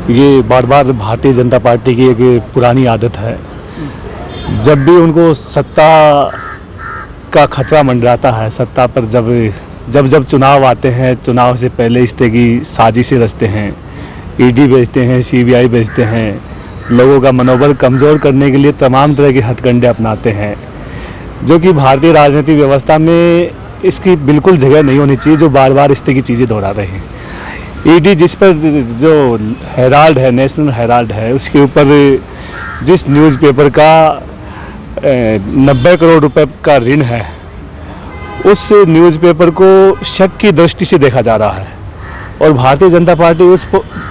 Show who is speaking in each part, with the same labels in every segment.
Speaker 1: ये बार बार भारतीय जनता पार्टी की एक पुरानी आदत है। जब भी उनको सत्ता का खतरा मंडराता है, सत्ता पर जब चुनाव आते हैं, चुनाव से पहले इस तरह की साजिशें रचते हैं, ईडी भेजते हैं, सीबीआई भेजते हैं, लोगों का मनोबल कमज़ोर करने के लिए तमाम तरह के हथकंडे अपनाते हैं, जो कि भारतीय राजनीतिक व्यवस्था में इसकी बिल्कुल जगह नहीं होनी चाहिए, जो बार बार इस तरह की चीज़ें दोहरा रहे हैं। ईडी जिस पर जो हेराल्ड है, नेशनल हेराल्ड है, उसके ऊपर जिस न्यूज़पेपर का 90 करोड़ रुपए का ऋण है, उस न्यूज़पेपर को शक की दृष्टि से देखा जा रहा है और भारतीय जनता पार्टी उस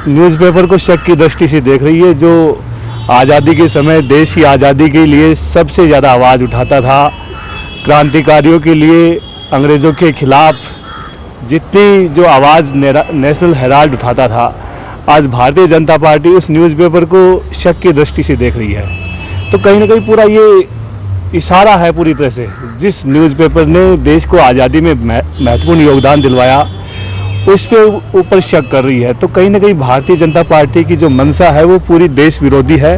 Speaker 1: न्यूज़पेपर को शक की दृष्टि से देख रही है, जो आज़ादी के समय देश की आज़ादी के लिए सबसे ज़्यादा आवाज़ उठाता था। क्रांतिकारियों के लिए, अंग्रेज़ों के खिलाफ जितनी जो आवाज़ नेशनल हेराल्ड उठाता था, आज भारतीय जनता पार्टी उस न्यूज़पेपर को शक की दृष्टि से देख रही है। तो कहीं ना कहीं पूरा ये इशारा है पूरी तरह से, जिस न्यूज़पेपर ने देश को आज़ादी में महत्वपूर्ण योगदान दिलवाया, उस पे ऊपर शक कर रही है। तो कहीं ना कहीं भारतीय जनता पार्टी की जो मंशा है वो पूरी देश विरोधी है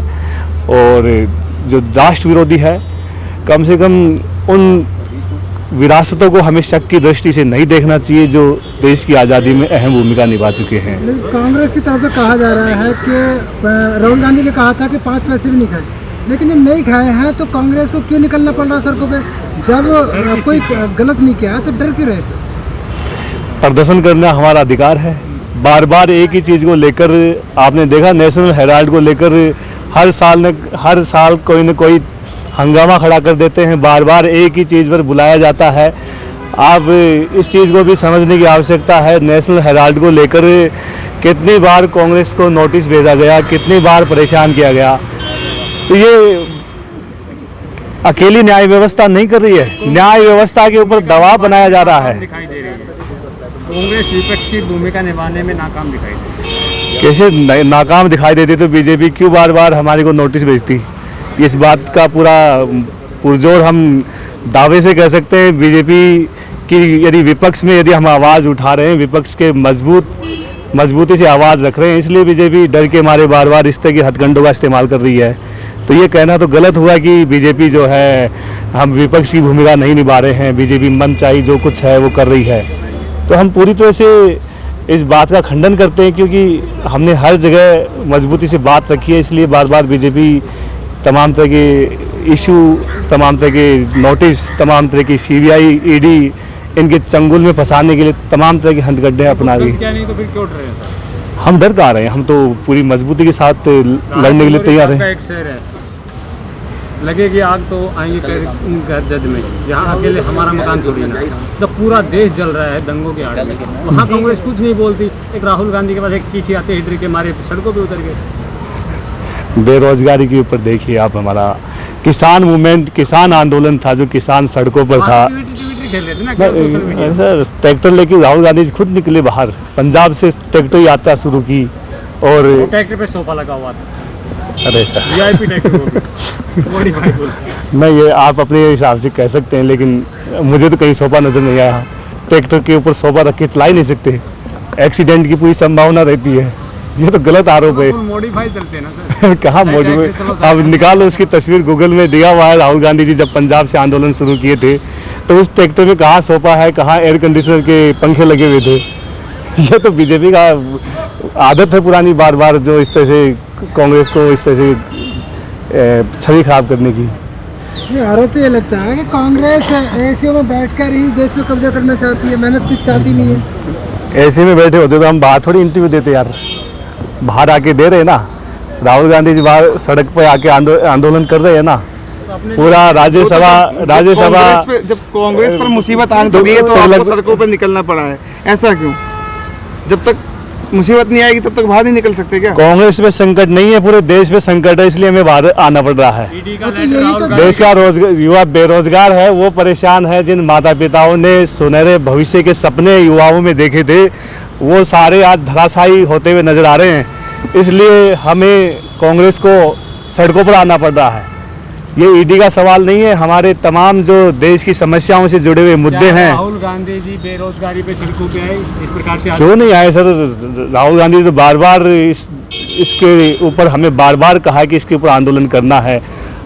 Speaker 1: और जो राष्ट्र विरोधी है। कम से कम उन विरासतों को हमें शक की दृष्टि से नहीं देखना चाहिए, जो देश की आज़ादी में अहम भूमिका निभा चुके हैं।
Speaker 2: कांग्रेस की तरफ से कहा जा रहा है कि राहुल गांधी ने कहा था कि 5 पैसे भी नहीं खाए, लेकिन जब नहीं खाए हैं तो कांग्रेस को क्यों निकलना पड़ रहा सड़कों पे? जब कोई गलत नहीं किया तो डर क्यों रहे?
Speaker 1: प्रदर्शन करना हमारा अधिकार है। बार बार एक ही चीज़ को लेकर, आपने देखा नेशनल हेराल्ड को लेकर हर साल कोई न कोई हंगामा खड़ा कर देते हैं। बार बार एक ही चीज़ पर बुलाया जाता है। आप इस चीज़ को भी समझने की आवश्यकता है। नेशनल हेराल्ड को लेकर कितनी बार कांग्रेस को नोटिस भेजा गया, कितनी बार परेशान किया गया। तो ये अकेली न्याय व्यवस्था नहीं कर रही है, न्याय व्यवस्था के ऊपर दबाव बनाया जा रहा है।
Speaker 3: कांग्रेस विपक्ष की भूमिका निभाने में नाकाम दिखाई देती।
Speaker 1: कैसे नाकाम दिखाई देती? तो बीजेपी क्यों बार बार हमारे को नोटिस भेजती? इस बात का पूरा पुरजोर हम दावे से कह सकते हैं। बीजेपी की यदि विपक्ष में यदि हम आवाज़ उठा रहे हैं, विपक्ष के मजबूती से आवाज़ रख रहे हैं, इसलिए बीजेपी डर के मारे बार बार इस तरह के हथकंडों का इस्तेमाल कर रही है। तो ये कहना तो गलत हुआ कि बीजेपी जो है, हम विपक्ष की भूमिका नहीं निभा रहे हैं, बीजेपी मनचाही जो कुछ है वो कर रही है। तो हम पूरी तरह से इस बात का खंडन करते हैं, क्योंकि हमने हर जगह मजबूती से बात रखी है। इसलिए बार बार बीजेपी तमाम तरह के इशू, तमाम तरह के नोटिस, तमाम तरह की सीबीआई, ईडी, इनके चंगुल में फंसाने के लिए तमाम तरह के हथकंडे अपना रही है।
Speaker 3: नहीं तो फिर क्यों डर रहे हैं?
Speaker 1: हम डर कहाँ रहे हैं? हम तो पूरी मजबूती के साथ लड़ने के लिए तैयार हैं।
Speaker 3: एक शहर है, लगेगी आग तो आएंगे घर जज में। यहाँ अकेले हमारा मकान थोड़ी ना, तो पूरा देश जल रहा है दंगों के आड़ में। वहाँ कांग्रेस कुछ नहीं बोलती। एक राहुल गांधी के पास एक चिट्ठी आते ही डर के मारे सड़कों पे उतर गए।
Speaker 1: बेरोजगारी के ऊपर देखिए आप, हमारा किसान मूवमेंट, किसान आंदोलन था, जो किसान सड़कों पर था। सर, ट्रैक्टर लेके राहुल गांधी जी खुद निकले बाहर, पंजाब से ट्रैक्टर यात्रा शुरू की और
Speaker 3: ट्रैक्टर पे सोफा लगा हुआ था।
Speaker 1: अरे सर,
Speaker 3: वीआईपी ट्रैक्टर
Speaker 1: नहीं, ये आप अपने हिसाब से कह सकते हैं, लेकिन मुझे तो कहीं सोफा नजर नहीं आया। ट्रैक्टर के ऊपर सोफा रख के चला ही नहीं सकते, एक्सीडेंट की पूरी संभावना रहती है। ये तो गलत आरोप है।
Speaker 3: मॉडिफाई चलते हैं ना सर।
Speaker 1: कहाँ मॉडिफाई? अब निकालो उसकी तस्वीर, गूगल में दिया हुआ है। राहुल गांधी जी जब पंजाब से आंदोलन शुरू किए थे, तो उस ट्रैक्टर में कहाँ सोफा है, कहाँ एयर कंडीशनर के पंखे लगे हुए थे। ये तो बीजेपी का आदत है पुरानी, बार बार जो इस तरह से कांग्रेस को इस तरह से छवि खराब करने की।
Speaker 2: ये आरोप तो ये लगता है कि कांग्रेस एसीओ में बैठकर ही देश पे कब्जा करना चाहती है, मेहनत कुछ चाहती नहीं है।
Speaker 1: एसी में बैठे होते तो हम बाहर थोड़ी इंटरव्यू देते यार, बाहर आके दे रहे हैं ना। राहुल गांधी जी बाहर सड़क पे आके आंदोलन कर रहे हैं ना। पूरा राज्यसभा
Speaker 4: जब कांग्रेस पर मुसीबत आने लगी है तो आपको सड़कों पर निकलना पड़ा है, ऐसा क्यों? जब तक मुसीबत नहीं आएगी तब तक बाहर नहीं निकल सकते क्या?
Speaker 1: कांग्रेस पे संकट नहीं है, पूरे देश पे संकट है, इसलिए हमें बाहर आना पड़ रहा है। देश का युवा बेरोजगार है, वो परेशान है। जिन माता पिताओं ने सुनहरे भविष्य के सपने युवाओं में देखे थे, वो सारे आज धराशायी होते हुए नजर आ रहे हैं। इसलिए हमें कांग्रेस को सड़कों पर आना पड़ रहा है। ये ईडी का सवाल नहीं है, हमारे तमाम जो देश की समस्याओं से जुड़े हुए मुद्दे हैं।
Speaker 3: राहुल गांधी जी बेरोजगारी पे सड़कों पे आए इस प्रकार से
Speaker 1: क्यों नहीं आए सर? राहुल गांधी तो बार बार इसके ऊपर हमें बार बार कहा कि इसके ऊपर आंदोलन करना है,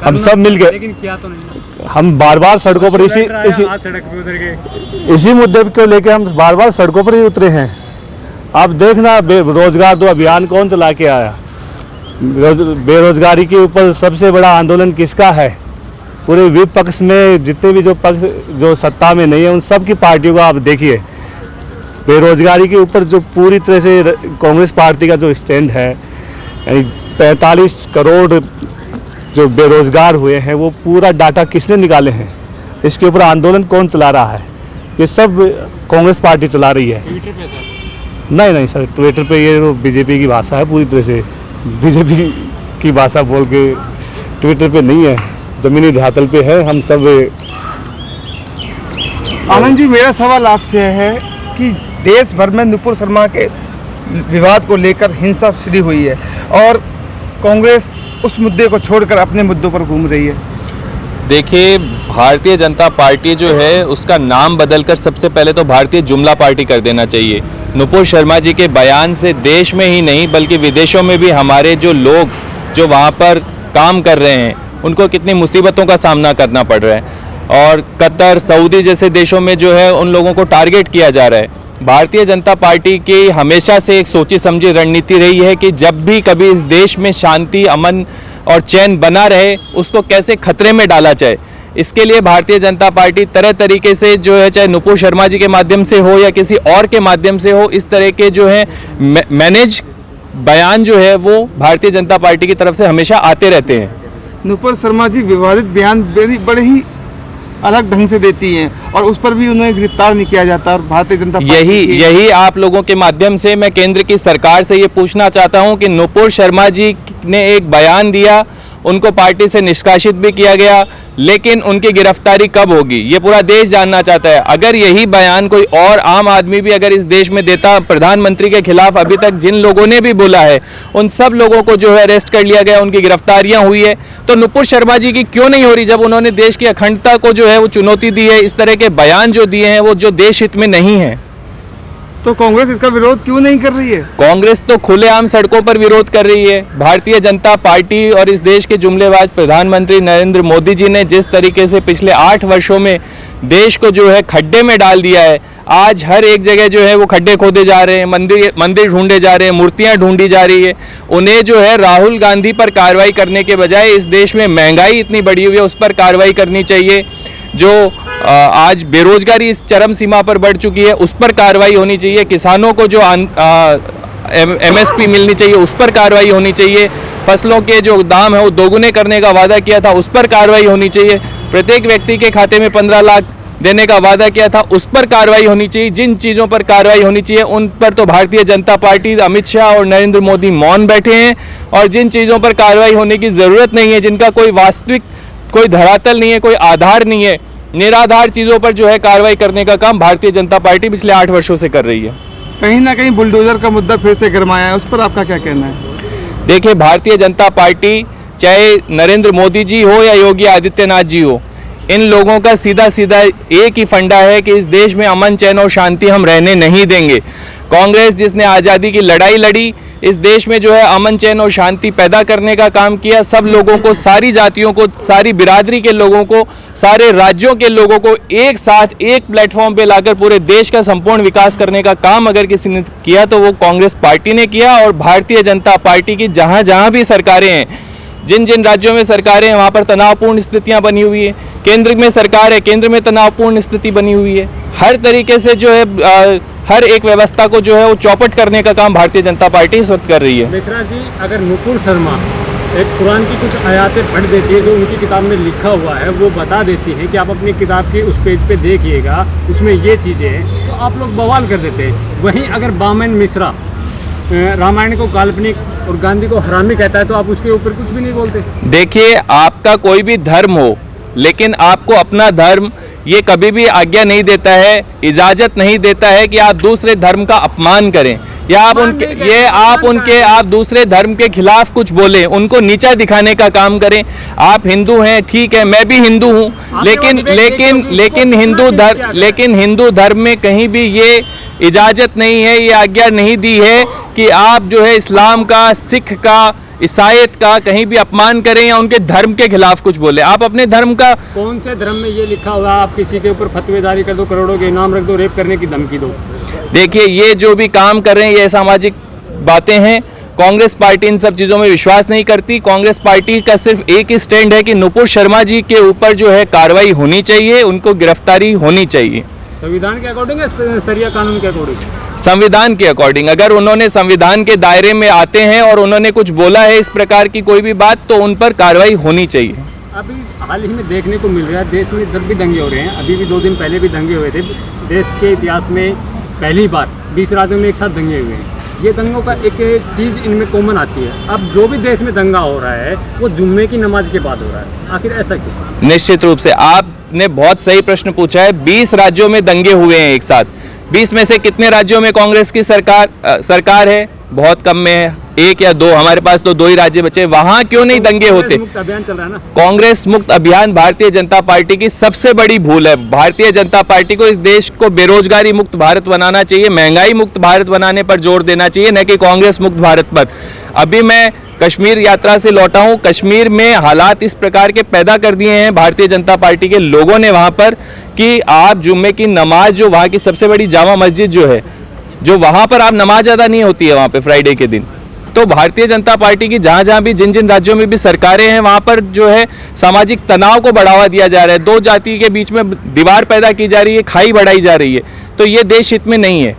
Speaker 1: हम सब मिल गए,
Speaker 3: लेकिन किया तो नहीं।
Speaker 1: हम बार बार सड़कों पर इसी
Speaker 3: आज सड़क पे उतर गए।
Speaker 1: इसी मुद्दे को लेकर हम बार बार सड़कों पर ही उतरे हैं। आप देखना, रोजगार दो अभियान कौन चला के आया? बेरोजगारी के ऊपर सबसे बड़ा आंदोलन किसका है? पूरे विपक्ष में जितने भी जो सत्ता में नहीं है उन सब की पार्टियों का आप देखिए, बेरोजगारी के ऊपर जो पूरी तरह से कांग्रेस पार्टी का जो स्टैंड है, 45 करोड़ जो बेरोजगार हुए हैं वो पूरा डाटा किसने निकाले हैं, इसके ऊपर आंदोलन कौन चला रहा है? ये सब कांग्रेस पार्टी चला रही है।
Speaker 3: ट्विटर पे सर
Speaker 1: नहीं सर, ट्विटर पे ये तो बीजेपी की भाषा है, पूरी तरह से बीजेपी की भाषा बोल के ट्विटर पे नहीं है, जमीनी धरातल पे है। हम सब
Speaker 4: आनंद जी, मेरा सवाल आपसे है कि देश भर में नुपुर शर्मा के विवाद को लेकर हिंसा छिड़ी हुई है और कांग्रेस उस मुद्दे को छोड़कर अपने मुद्दों पर घूम रही है।
Speaker 5: देखिए, भारतीय जनता पार्टी जो है उसका नाम बदलकर सबसे पहले तो भारतीय जुमला पार्टी कर देना चाहिए। नुपुर शर्मा जी के बयान से देश में ही नहीं बल्कि विदेशों में भी हमारे जो लोग जो वहाँ पर काम कर रहे हैं उनको कितनी मुसीबतों का सामना करना पड़ रहा है और कतर, सऊदी जैसे देशों में जो है उन लोगों को टारगेट किया जा रहा है। भारतीय जनता पार्टी की हमेशा से एक सोची समझी रणनीति रही है कि जब भी कभी इस देश में शांति, अमन और चैन बना रहे उसको कैसे खतरे में डाला जाए। इसके लिए भारतीय जनता पार्टी तरह तरीके से जो है, चाहे नुपुर शर्मा जी के माध्यम से हो या किसी और के माध्यम से हो, इस तरह के जो है मैनेज बयान जो है वो भारतीय जनता पार्टी की तरफ से हमेशा आते रहते हैं।
Speaker 4: नुपुर शर्मा जी विवादित बयान बड़े ही अलग ढंग से देती हैं और उस पर भी उन्हें गिरफ्तार नहीं किया जाता और भारतीय जनता पार्टी
Speaker 5: यही आप लोगों के माध्यम से मैं केंद्र की सरकार से ये पूछना चाहता हूं कि नुपुर शर्मा जी ने एक बयान दिया, उनको पार्टी से निष्कासित भी किया गया, लेकिन उनकी गिरफ्तारी कब होगी ये पूरा देश जानना चाहता है। अगर यही बयान कोई और आम आदमी भी अगर इस देश में देता, प्रधानमंत्री के खिलाफ अभी तक जिन लोगों ने भी बोला है उन सब लोगों को जो है अरेस्ट कर लिया गया, उनकी गिरफ्तारियां हुई है, तो नुपुर शर्मा जी की क्यों नहीं हो रही जब उन्होंने देश की अखंडता को जो है वो चुनौती दी है? इस तरह के बयान जो दिए हैं वो जो देश हित में नहीं है,
Speaker 4: तो कांग्रेस इसका विरोध क्यों नहीं कर रही है?
Speaker 5: कांग्रेस तो खुलेआम सड़कों पर विरोध कर रही है। भारतीय जनता पार्टी और इस देश के जुमलेबाज प्रधानमंत्री नरेंद्र मोदी जी ने जिस तरीके से पिछले 8 वर्षों में देश को जो है खड्डे में डाल दिया है, आज हर एक जगह जो है वो खड्डे खोदे जा रहे हैं, मंदिर ढूंढे जा रहे हैं, मूर्तियां ढूंढी जा रही है। उन्हें जो है राहुल गांधी पर कार्रवाई करने के बजाय इस देश में महंगाई इतनी बढ़ी हुई है उस पर कार्रवाई करनी चाहिए। जो आज बेरोजगारी इस चरम सीमा पर बढ़ चुकी है उस पर कार्रवाई होनी चाहिए। किसानों को जो MSP मिलनी चाहिए उस पर कार्रवाई होनी चाहिए। फसलों के जो दाम है वो दोगुने करने का वादा किया था उस पर कार्रवाई होनी चाहिए। प्रत्येक व्यक्ति के खाते में 15 लाख देने का वादा किया था उस पर कार्रवाई होनी चाहिए। जिन चीज़ों पर कार्रवाई होनी चाहिए उन पर तो भारतीय जनता पार्टी, अमित शाह और नरेंद्र मोदी मौन बैठे हैं, और जिन चीज़ों पर कार्रवाई होने की ज़रूरत नहीं है, जिनका कोई वास्तविक कोई धरातल नहीं है, कोई आधार नहीं है, निराधार चीज़ों पर जो है कार्रवाई करने का काम भारतीय जनता पार्टी पिछले 8 वर्षों से कर रही है।
Speaker 4: कहीं ना कहीं बुलडोजर का मुद्दा फिर से गरमाया है, उस पर आपका क्या कहना है?
Speaker 5: देखिए, भारतीय जनता पार्टी चाहे नरेंद्र मोदी जी हो या योगी आदित्यनाथ जी हो, इन लोगों का सीधा सीधा एक ही फंडा है कि इस देश में अमन, चैन और शांति हम रहने नहीं देंगे। कांग्रेस जिसने आज़ादी की लड़ाई लड़ी, इस देश में जो है अमन, चैन और शांति पैदा करने का काम किया, सब लोगों को, सारी जातियों को, सारी बिरादरी के लोगों को, सारे राज्यों के लोगों को एक साथ एक प्लेटफॉर्म पे लाकर पूरे देश का संपूर्ण विकास करने का काम अगर किसी ने किया तो वो कांग्रेस पार्टी ने किया। और भारतीय जनता पार्टी की जहाँ जहाँ भी सरकारें हैं, जिन जिन राज्यों में सरकारें हैं वहाँ पर तनावपूर्ण स्थितियाँ बनी हुई है। केंद्र में सरकार है, केंद्र में तनावपूर्ण स्थिति बनी हुई है। हर तरीके से जो है हर एक व्यवस्था को जो है वो चौपट करने का काम भारतीय जनता पार्टी इस वक्त कर रही है।
Speaker 3: मिश्रा जी, अगर नुपुर शर्मा एक कुरान की कुछ आयातें पढ़ देती है जो उनकी किताब में लिखा हुआ है, वो बता देती है कि आप अपनी किताब के उस पेज पे देखिएगा, उसमें ये चीज़ें हैं, तो आप लोग बवाल कर देते हैं। वहीं अगर बामन मिश्रा रामायण को काल्पनिक और गांधी को हरामी कहता है तो आप उसके ऊपर कुछ भी नहीं बोलते।
Speaker 5: देखिए, आपका कोई भी धर्म हो, लेकिन आपको अपना धर्म ये कभी भी आज्ञा नहीं देता है, इजाज़त नहीं देता है कि आप दूसरे धर्म का अपमान करें या आप दूसरे धर्म के खिलाफ कुछ बोले, उनको नीचा दिखाने का काम करें। आप हिंदू हैं, ठीक है, मैं भी हिंदू हूं, लेकिन हिंदू धर्म में कहीं भी ये इजाजत नहीं है, ये आज्ञा नहीं दी है कि आप जो है इस्लाम का, सिख का, ईसाईयत का कहीं भी अपमान करें या उनके धर्म के खिलाफ कुछ बोले। आप अपने धर्म का,
Speaker 3: कौन से धर्म में ये लिखा हुआ आप किसी के ऊपर फतवे जारी कर दो, करोड़ों के इनाम रख दो, रेप करने की धमकी दो?
Speaker 5: देखिए ये जो भी काम कर रहे हैं ये सामाजिक बातें हैं। कांग्रेस पार्टी इन सब चीज़ों में विश्वास नहीं करती। कांग्रेस पार्टी का सिर्फ एक ही स्टैंड है कि नुपुर शर्मा जी के ऊपर जो है कार्रवाई होनी चाहिए, उनको गिरफ्तारी होनी चाहिए।
Speaker 3: संविधान के अकॉर्डिंग या शरिया कानून के अकॉर्डिंग?
Speaker 5: संविधान के अकॉर्डिंग। अगर उन्होंने संविधान के दायरे में आते हैं और उन्होंने कुछ बोला है इस प्रकार की कोई भी बात, तो उन पर कार्रवाई होनी चाहिए।
Speaker 3: अभी हाल ही में देखने को मिल रहा है देश में जब भी दंगे हो रहे हैं, अभी भी 2 दिन पहले भी दंगे हुए थे, देश के इतिहास में पहली बार 20 राज्यों में एक साथ दंगे हुए हैं। ये दंगों का एक चीज़ इनमें कॉमन आती है। अब जो भी देश में दंगा हो रहा है वो जुम्मे की नमाज के बाद हो रहा है, आखिर ऐसा क्यों?
Speaker 5: निश्चित रूप से आपने बहुत सही प्रश्न पूछा है। 20 राज्यों में दंगे हुए हैं एक साथ। 20 में से कितने राज्यों में कांग्रेस की सरकार है? बहुत कम में है, 1 या 2। हमारे पास तो 2 ही राज्य बचे। वहां क्यों नहीं दंगे होते?
Speaker 3: मुक्त अभियान चल रहा है ना।
Speaker 5: कांग्रेस मुक्त अभियान भारतीय जनता पार्टी की सबसे बड़ी भूल है। भारतीय जनता पार्टी को इस देश को बेरोजगारी मुक्त भारत बनाना चाहिए, महंगाई मुक्त भारत बनाने पर जोर देना चाहिए, न कि कांग्रेस मुक्त भारत पर। अभी मैं कश्मीर यात्रा से लौटा हूं। कश्मीर में हालात इस प्रकार के पैदा कर दिए हैं भारतीय जनता पार्टी के लोगों ने वहां पर कि आप जुम्मे की नमाज, जो वहां की सबसे बड़ी जामा मस्जिद जो है, जो वहां पर आप नमाज अदा नहीं होती है वहां पे फ्राइडे के दिन। तो भारतीय जनता पार्टी की जहां भी जिन राज्यों में भी सरकारें हैं वहां पर जो है सामाजिक तनाव को बढ़ावा दिया जा रहा है, 2 जाति के बीच में दीवार पैदा की जा रही है, खाई बढ़ाई जा रही है। तो ये देश हित में नहीं है।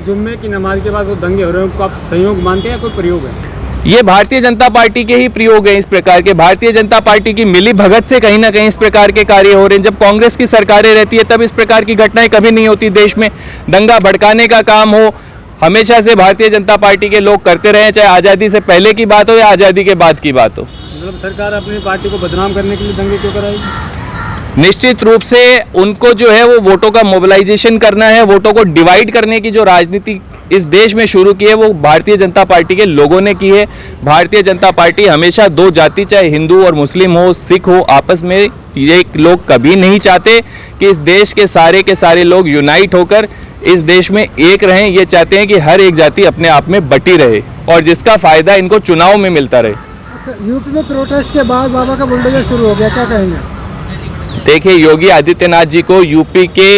Speaker 3: जुम्मे की नमाज के बाद वो दंगे हो रहे हैं, उनको आप संयोग मानते हैं या कोई प्रयोग है?
Speaker 5: ये भारतीय जनता पार्टी के ही प्रयोग है इस प्रकार के। भारतीय जनता पार्टी की मिली भगत से कहीं ना कहीं इस प्रकार के कार्य हो रहे हैं। जब कांग्रेस की सरकारें रहती है तब इस प्रकार की घटनाएं कभी नहीं होती देश में। दंगा भड़काने का काम हो हमेशा से भारतीय जनता पार्टी के लोग करते रहे, चाहे आज़ादी से पहले की बात हो या आज़ादी के बाद की बात हो।
Speaker 3: मतलब सरकार अपनी पार्टी को बदनाम करने के लिए दंगे क्यों कराएगी?
Speaker 5: निश्चित रूप से उनको जो है वो वोटों का मोबिलाइजेशन करना है, वोटों को डिवाइड करने की जो राजनीति इस देश में शुरू की है वो भारतीय जनता पार्टी के लोगों ने की है। भारतीय जनता पार्टी हमेशा 2 जाति, चाहे हिंदू और मुस्लिम हो, सिख हो, आपस में ये लोग कभी नहीं चाहते कि इस देश के सारे लोग यूनाइट होकर इस देश में एक रहें। ये चाहते हैं कि हर एक जाति अपने आप में बटी रहे और जिसका फायदा इनको चुनाव में मिलता रहे।
Speaker 2: अच्छा, यूपी में प्रोटेस्ट के बाद बाबा का बुलडोजर शुरू हो गया, क्या कहेंगे?
Speaker 5: देखिए योगी आदित्यनाथ जी को यूपी के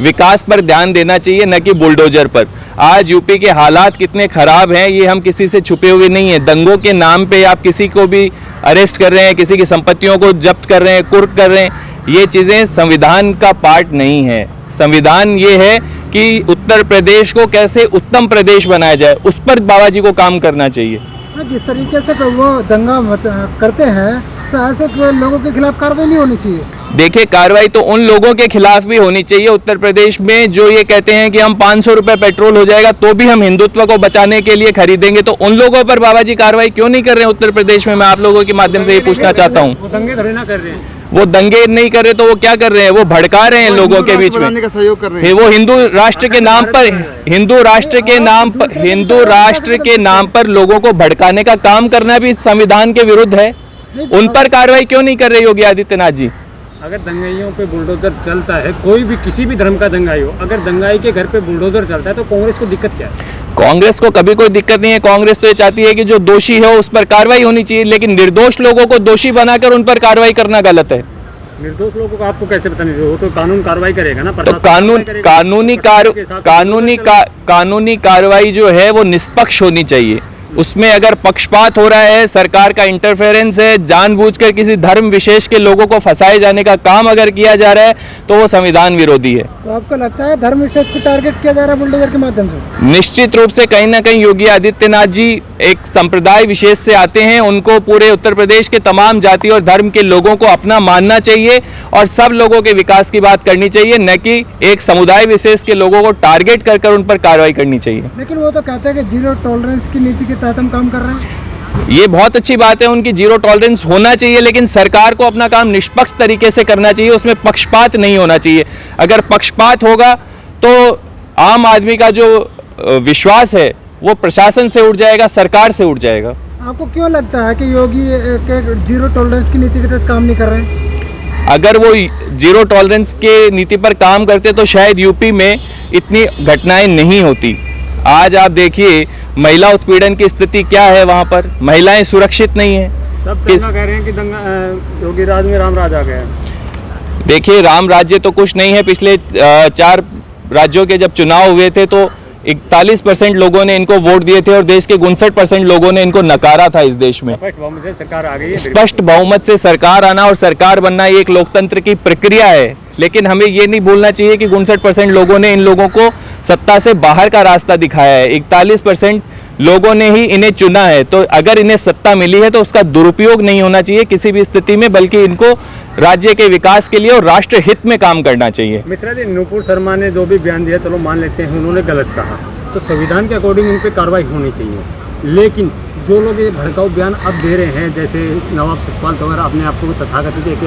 Speaker 5: विकास पर ध्यान देना चाहिए, न कि बुलडोजर पर। आज यूपी के हालात कितने खराब हैं ये हम किसी से छुपे हुए नहीं है। दंगों के नाम पे आप किसी को भी अरेस्ट कर रहे हैं, किसी की संपत्तियों को जब्त कर रहे हैं, कुर्क कर रहे हैं, ये चीज़ें संविधान का पार्ट नहीं है। संविधान ये है कि उत्तर प्रदेश को कैसे उत्तम प्रदेश बनाया जाए, उस पर बाबा जी को काम करना चाहिए।
Speaker 2: जिस तरीके से वो दंगा करते हैं तो ऐसे लोगों के खिलाफ कार्रवाई नहीं होनी चाहिए।
Speaker 5: देखिए कार्रवाई तो उन लोगों के खिलाफ भी होनी चाहिए उत्तर प्रदेश में जो ये कहते हैं कि हम 500 रुपए पेट्रोल हो जाएगा तो भी हम हिंदुत्व को बचाने के लिए खरीदेंगे। तो उन लोगों पर बाबा जी कार्रवाई क्यों नहीं कर रहे हैं उत्तर प्रदेश में? मैं आप लोगों के माध्यम से ये पूछना चाहता हूँ।
Speaker 3: वो दंगे थोड़ी ना कर रहे हैं।
Speaker 5: वो दंगे नहीं कर रहे तो वो क्या कर रहे हैं? वो भड़का रहे हैं लोगों के बीच में।
Speaker 4: सहयोग कर रहे हैं।
Speaker 5: वो हिंदू राष्ट्र के नाम पर हिंदू राष्ट्र के नाम पर लोगों को भड़काने का काम करना भी संविधान के विरुद्ध है। उन पर कार्रवाई क्यों नहीं कर रहे योगी आदित्यनाथ जी?
Speaker 3: अगर दंगाइयों पे बुलडोजर चलता है, कोई भी किसी भी धर्म का दंगाई हो, अगर दंगाई के घर पे बुलडोजर चलता है तो कांग्रेस को दिक्कत क्या है?
Speaker 5: कांग्रेस को कभी कोई दिक्कत नहीं है। कांग्रेस तो ये चाहती है कि जो दोषी है उस पर कार्रवाई होनी चाहिए, लेकिन निर्दोष लोगों को दोषी बनाकर उन पर कार्रवाई करना गलत है।
Speaker 3: निर्दोष लोगों को आपको कैसे पता नहीं? वो तो कानून कार्रवाई करेगा ना।
Speaker 5: तो कानूनी कार्रवाई जो है वो निष्पक्ष होनी चाहिए। उसमें अगर पक्षपात हो रहा है, सरकार का इंटरफेरेंस है, जानबूझकर किसी धर्म विशेष के लोगों को फंसाए जाने का काम अगर किया जा रहा है तो वो संविधान विरोधी है।
Speaker 2: तो आपको लगता है धर्म विशेष को टारगेट किया जा रहा है बुलडोजर के माध्यम से?
Speaker 5: निश्चित रूप से कहीं ना कहीं योगी आदित्यनाथ जी एक संप्रदाय विशेष से आते हैं। उनको पूरे उत्तर प्रदेश के तमाम जाति और धर्म के लोगों को अपना मानना चाहिए और सब लोगों के विकास की बात करनी चाहिए, न कि एक समुदाय विशेष के लोगों को टारगेट कर उन पर कार्रवाई करनी चाहिए।
Speaker 2: लेकिन वो तो कहते हैं कि 0 टॉलरेंस की नीति के तहत हम काम कर रहे हैं।
Speaker 5: ये बहुत अच्छी बात है, उनकी 0 टॉलरेंस होना चाहिए, लेकिन सरकार को अपना काम निष्पक्ष तरीके से करना चाहिए, उसमें पक्षपात नहीं होना चाहिए। अगर पक्षपात होगा तो आम आदमी का जो विश्वास है वो प्रशासन से उठ जाएगा, सरकार से उठ जाएगा।
Speaker 2: आपको क्यों लगता है कि योगी के जीरो टॉलरेंस की नीति के तहत काम नहीं कर रहे हैं?
Speaker 5: अगर वो जीरो टॉलरेंस के नीति पर काम करते तो शायद यूपी में इतनी घटनाएं नहीं होती। आज आप देखिए महिला उत्पीड़न की स्थिति क्या है, वहाँ पर महिलाएं सुरक्षित नहीं है।
Speaker 3: सब कह रहे हैं कि योगी राज में राम राज आ गया है।
Speaker 5: देखिए राम राज्य तो कुछ नहीं है। पिछले 4 राज्यों के जब चुनाव हुए थे तो 41% लोगों ने इनको वोट दिए थे और देश के 59% लोगों ने इनको नकारा था। इस देश में
Speaker 3: स्पष्ट बहुमत से सरकार आ गई है।
Speaker 5: स्पष्ट बहुमत से सरकार आना और सरकार बनना ये एक लोकतंत्र की प्रक्रिया है, लेकिन हमें ये नहीं भूलना चाहिए कि 59% लोगों ने इन लोगों को सत्ता से बाहर का रास्ता दिखाया है। 41% लोगों ने ही इन्हें चुना है। तो अगर इन्हें सत्ता मिली है तो उसका दुरुपयोग नहीं होना चाहिए किसी भी स्थिति में, बल्कि इनको राज्य के विकास के लिए और राष्ट्र हित में काम करना चाहिए।
Speaker 3: मिश्रा जी, नुपुर शर्मा ने जो भी बयान दिया, चलो मान लेते हैं उन्होंने गलत कहा, तो संविधान के अकॉर्डिंग उन पर कार्रवाई होनी चाहिए। लेकिन जो लोग ये भड़काऊ बयान अब दे रहे हैं, जैसे नवाब सतपाल वगैरह अपने आप को तथाकथित एक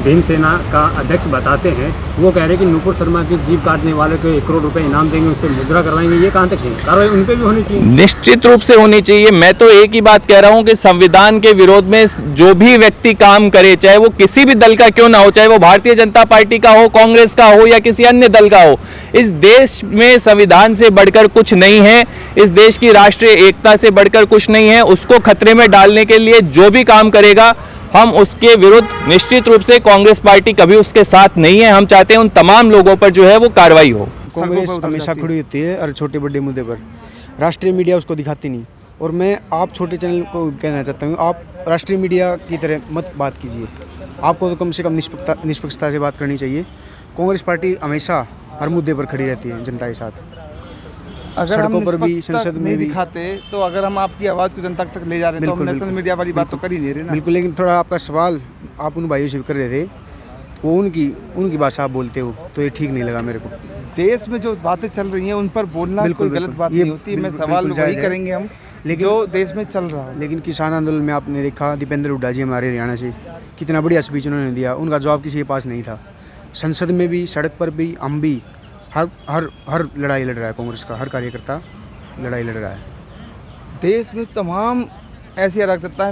Speaker 3: भीमसेना का अध्यक्ष बताते हैं, वो कह रहे हैं कि नुपुर शर्मा की जीभ काटने वाले को 1 करोड़ रुपए इनाम देंगे, उससे मुजरा करवाएंगे। ये कहाँ तक है? कार्रवाई उन पर भी होनी चाहिए।
Speaker 5: निश्चित रूप से होनी चाहिए। मैं तो एक ही बात कह रहा हूं कि संविधान के विरोध में जो भी व्यक्ति काम करे, चाहे वो किसी भी दल का क्यों ना हो, चाहे वो भारतीय जनता पार्टी का हो, कांग्रेस का हो या किसी अन्य दल का हो, इस देश में संविधान से बढ़कर कुछ नहीं है। इस देश की राष्ट्रीय एकता से बढ़कर कुछ नहीं है। उसको खतरे में डालने के लिए जो भी काम करेगा, हम उसके विरुद्ध निश्चित रूप से, कांग्रेस पार्टी कभी उसके साथ नहीं है। हम चाहते हैं उन तमाम लोगों पर जो है वो कार्रवाई हो।
Speaker 6: कांग्रेस हमेशा खड़ी होती है और छोटे बड़े मुद्दे पर राष्ट्रीय मीडिया उसको दिखाती नहीं। और मैं आप छोटे चैनल को कहना चाहता हूँ, आप राष्ट्रीय मीडिया की तरह मत बात कीजिए। आपको तो कम से कम निष्पक्षता से बात करनी चाहिए। कांग्रेस पार्टी हमेशा हर मुद्दे पर खड़ी रहती है जनता के साथ।
Speaker 4: अगर हम
Speaker 6: सड़कों पर भी, संसद में भी
Speaker 4: दिखाते, तो अगर हम आपकी आवाज़ को जनता तक ले जा रहे हैं तो हम नेशनल मीडिया वाली बात तो कर ही नहीं रहे ना।
Speaker 6: बिल्कुल, लेकिन थोड़ा आपका सवाल आप उन भाइयों से कर रहे थे, वो उनकी भाषा आप बोलते हो, तो ये ठीक नहीं लगा मेरे को।
Speaker 4: देश में जो बातें चल रही हैं उन पर बोलना कोई गलत बात नहीं होती। मैं सवाल वही करेंगे हम, लेकिन जो देश में चल रहा है।
Speaker 6: लेकिन किसान आंदोलन में आपने देखा दीपेंद्र हुड्डा जी हमारे हरियाणा से कितना बढ़िया स्पीच उन्होंने दिया, उनका जवाब किसी के पास नहीं था। संसद में भी, सड़क पर भी, हम भी हर लड़ाई लड़ रहा है कांग्रेस का, हर कार्यकर्ता लड़ाई लड़ रहा है।
Speaker 4: देश में तमाम ऐसी अराजकताएं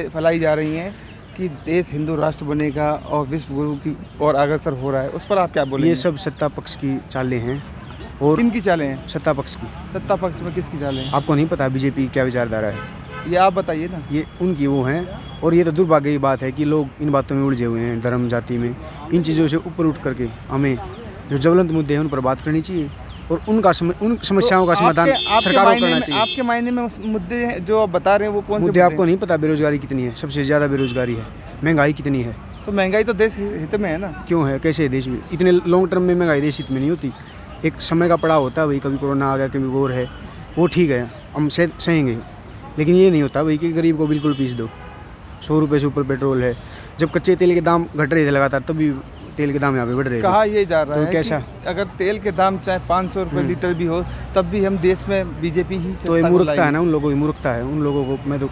Speaker 4: फैलाई जा रही हैं कि देश हिंदू राष्ट्र बनेगा और विश्व गुरु की ओर अग्रसर हो रहा है। उस पर आप क्या बोलेंगे?
Speaker 6: ये सब सत्ता पक्ष की चालें हैं। और
Speaker 4: किनकी चालें हैं?
Speaker 6: सत्ता पक्ष की।
Speaker 4: सत्ता पक्ष में किसकी चालें हैं?
Speaker 6: आपको नहीं पता बीजेपी क्या विचारधारा है?
Speaker 4: ये आप बताइए ना।
Speaker 6: ये उनकी वो हैं। और ये तो दुर्भाग्य की बात है कि लोग इन बातों में उलझे हुए हैं, धर्म जाति में। इन चीज़ों से ऊपर उठ करके हमें जो ज्वलंत मुद्दे हैं उन पर बात करनी चाहिए और उन समस्याओं का समाधान सरकारों को करना चाहिए।
Speaker 4: आपके मायने में मुद्दे जो आप बता रहे हैं वो कौन से
Speaker 6: मुद्दे? आपको नहीं पता बेरोजगारी कितनी है? सबसे ज़्यादा बेरोजगारी है। महंगाई कितनी है?
Speaker 4: तो महंगाई तो देश हित में है ना।
Speaker 6: क्यों है? कैसे देश में? इतने लॉन्ग टर्म में महंगाई देश हित में नहीं होती। एक समय का पड़ाव होता है भाई, कभी कोरोना आ गया, कभी और है, वो ठीक है, हम सहेंगे। लेकिन ये नहीं होता भाई कि गरीब को बिल्कुल पीस दो। 100 रुपये से ऊपर पेट्रोल है। जब कच्चे तेल के दाम घट रहे थे लगातार, तब भी तेल के दाम यहाँ पे बढ़ रहे थे।
Speaker 4: कहा ये जा रहा
Speaker 6: तो
Speaker 4: है
Speaker 6: कैसा?
Speaker 4: कि अगर तेल के दाम चाहे 500 रुपये लीटर भी हो, तब भी हम देश में बीजेपी ही से।
Speaker 6: तो ये मूर्खता है ना, उन लोगों की मूर्खता है। उन लोगों को मैं तो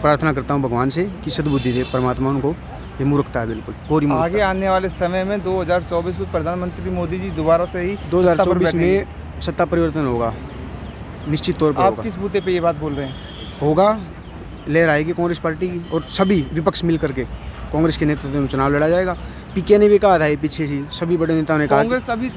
Speaker 6: प्रार्थना करता हूँ भगवान से कि सद्बुद्धि दे परमात्मा उनको। ये मूर्खता है, बिल्कुल कोरी मूर्खता।
Speaker 4: आगे आने वाले समय में 2024 में प्रधानमंत्री मोदी जी दोबारा से ही
Speaker 6: 2024 में सत्ता परिवर्तन होगा, निश्चित तौर पर।
Speaker 4: आप किस मुद्दे पे ये बात बोल रहे हैं?
Speaker 6: होगा, लहर आएगी कांग्रेस पार्टी की और सभी विपक्ष मिल करके कांग्रेस के नेतृत्व में चुनाव लड़ा जाएगा। पीके ने भी कहा था पीछे से, सभी बड़े नेताओं ने कहा
Speaker 4: कांग्रेस अभी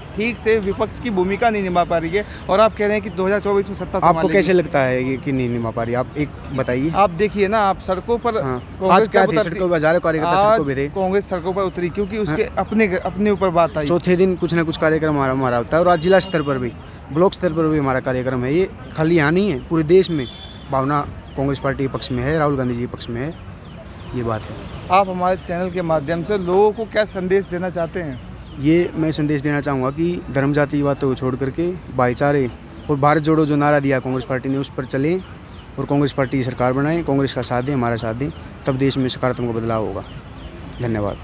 Speaker 4: ठीक से विपक्ष की भूमिका नहीं निभा पा रही है और आप कह रहे हैं कि 2024 में सत्ता
Speaker 6: आपको कैसे लगता है कि नहीं निभा पा रही? आप एक बताइए।
Speaker 4: आप देखिए ना, आप सड़कों पर
Speaker 6: आज क्या थे? सड़कों पर हजारों कार्यकर्ता सड़कों पे थे।
Speaker 4: कांग्रेस सड़कों पर उतरी क्योंकि उसके अपने ऊपर बात आई।
Speaker 6: चौथे दिन कुछ ना कुछ कार्यक्रम हमारा होता है और आज जिला स्तर पर भी, ब्लॉक स्तर पर भी हमारा कार्यक्रम है। ये खाली यहाँ नहीं है, पूरे देश में भावना कांग्रेस पार्टी के पक्ष में है, राहुल गांधी जी के पक्ष में है। ये बात है।
Speaker 4: आप हमारे चैनल के माध्यम से लोगों को क्या संदेश देना चाहते हैं?
Speaker 6: ये मैं संदेश देना चाहूँगा कि धर्म जाति की बातों को छोड़ करके भाईचारे और भारत जोड़ो जो नारा दिया कांग्रेस पार्टी ने, उस पर चलें और कांग्रेस पार्टी की सरकार बनाएं, कांग्रेस का साथ दें, हमारा साथ दें, तब देश में सकारात्मक बदलाव होगा। धन्यवाद।